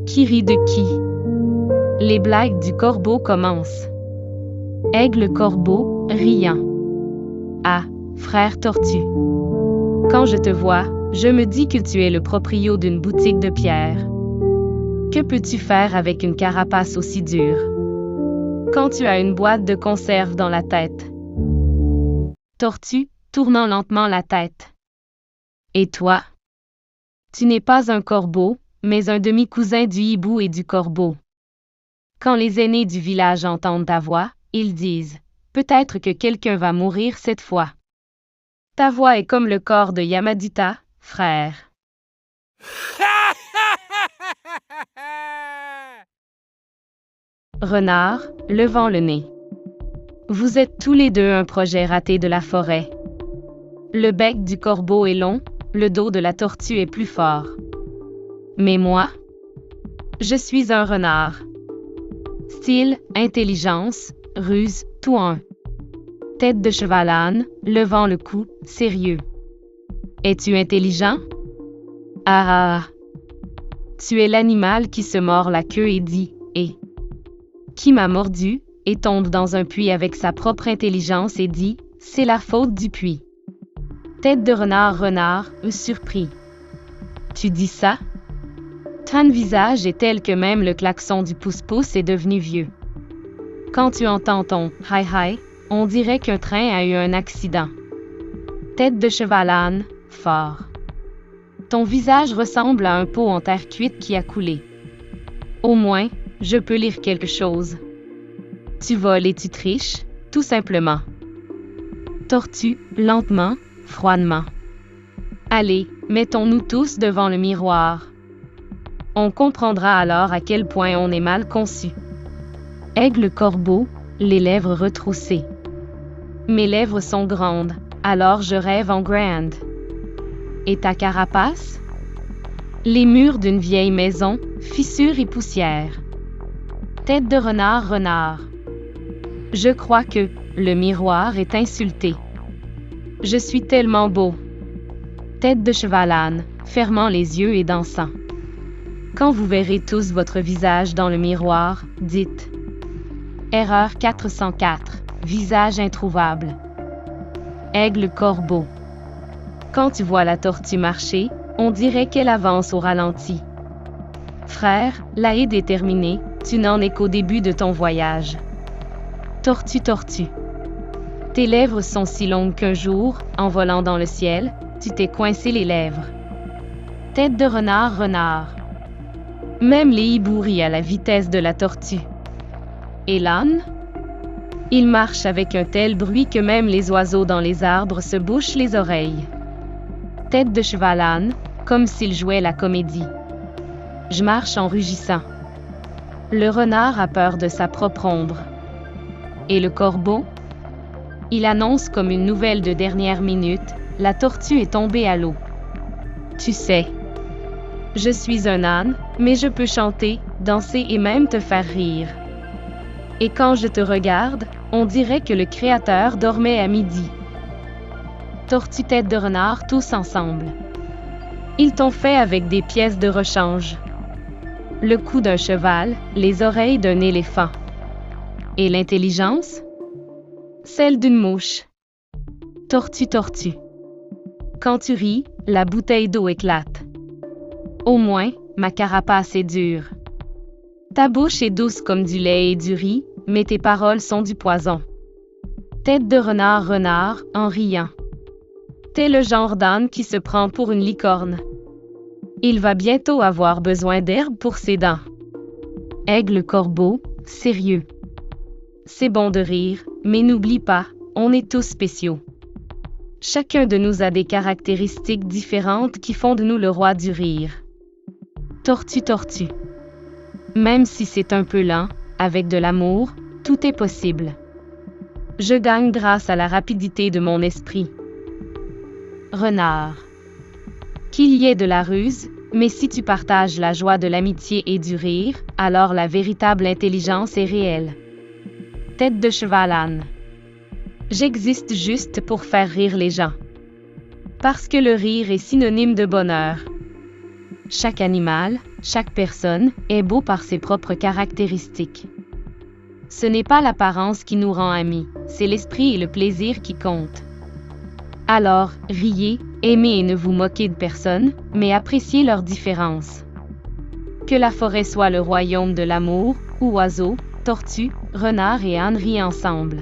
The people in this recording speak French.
Qui rit de qui? Les blagues du corbeau commencent. Aigle-corbeau, riant. Ah, frère tortue. Quand je te vois, je me dis que tu es le proprio d'une boutique de pierre. Que peux-tu faire avec une carapace aussi dure? Quand tu as une boîte de conserve dans la tête. Tortue, tournant lentement la tête. Et toi? Tu n'es pas un corbeau, mais un demi-cousin du hibou et du corbeau. Quand les aînés du village entendent ta voix, ils disent « Peut-être que quelqu'un va mourir cette fois. » Ta voix est comme le corps de Yamadita, frère. Renard, levant le nez. Vous êtes tous les deux un projet raté de la forêt. Le bec du corbeau est long, le dos de la tortue est plus fort. Mais moi? Je suis un renard. Style, intelligence, ruse, tout en un. Tête de cheval-âne, levant le cou, sérieux. Es-tu intelligent? Ah! Tu es l'animal qui se mord la queue et dit « Eh !» Qui m'a mordu, et tombe dans un puits avec sa propre intelligence et dit « C'est la faute du puits. » Tête de renard, surpris. Tu dis ça? Ton visage est tel que même le klaxon du pouce-pouce est devenu vieux. Quand tu entends ton « hi-hi », on dirait qu'un train a eu un accident. Tête de cheval-âne, fort. Ton visage ressemble à un pot en terre cuite qui a coulé. Au moins, je peux lire quelque chose. Tu voles et tu triches, tout simplement. Tortue, lentement, froidement. Allez, mettons-nous tous devant le miroir. On comprendra alors à quel point on est mal conçu. Aigle-corbeau, les lèvres retroussées. Mes lèvres sont grandes, alors je rêve en grand. Et ta carapace? Les murs d'une vieille maison, fissures et poussière. Tête de renard. Je crois que le miroir est insulté. Je suis tellement beau. Tête de cheval-âne, fermant les yeux et dansant. Quand vous verrez tous votre visage dans le miroir, dites Erreur 404, visage introuvable. Aigle-corbeau. Quand tu vois la tortue marcher, on dirait qu'elle avance au ralenti. Frère, la haie déterminée, tu n'en es qu'au début de ton voyage. Tortue. Tes lèvres sont si longues qu'un jour, en volant dans le ciel, tu t'es coincé les lèvres. Tête de renard. Même les hiboux rient à la vitesse de la tortue. Et l'âne? Il marche avec un tel bruit que même les oiseaux dans les arbres se bouchent les oreilles. Tête de cheval-âne, comme s'il jouait la comédie. Je marche en rugissant. Le renard a peur de sa propre ombre. Et le corbeau? Il annonce comme une nouvelle de dernière minute, la tortue est tombée à l'eau. Tu sais, je suis un âne, mais je peux chanter, danser et même te faire rire. Et quand je te regarde, on dirait que le Créateur dormait à midi. Tortue, tête de renard, tous ensemble. Ils t'ont fait avec des pièces de rechange. Le cou d'un cheval, les oreilles d'un éléphant. Et l'intelligence? Celle d'une mouche. Tortue. Quand tu ris, la bouteille d'eau éclate. Au moins, ma carapace est dure. Ta bouche est douce comme du lait et du riz, mais tes paroles sont du poison. Tête de renard, en riant. T'es le genre d'âne qui se prend pour une licorne. Il va bientôt avoir besoin d'herbe pour ses dents. Aigle-corbeau, sérieux. C'est bon de rire, mais n'oublie pas, on est tous spéciaux. Chacun de nous a des caractéristiques différentes qui font de nous le roi du rire. Tortue. Même si c'est un peu lent, avec de l'amour, tout est possible. Je gagne grâce à la rapidité de mon esprit. Renard. Qu'il y ait de la ruse, mais si tu partages la joie de l'amitié et du rire, alors la véritable intelligence est réelle. Tête de cheval-âne. J'existe juste pour faire rire les gens. Parce que le rire est synonyme de bonheur. Chaque animal, chaque personne, est beau par ses propres caractéristiques. Ce n'est pas l'apparence qui nous rend amis, c'est l'esprit et le plaisir qui comptent. Alors, riez, aimez et ne vous moquez de personne, mais appréciez leurs différences. Que la forêt soit le royaume de l'amour, où oiseaux, tortues, renards et ânes rient ensemble.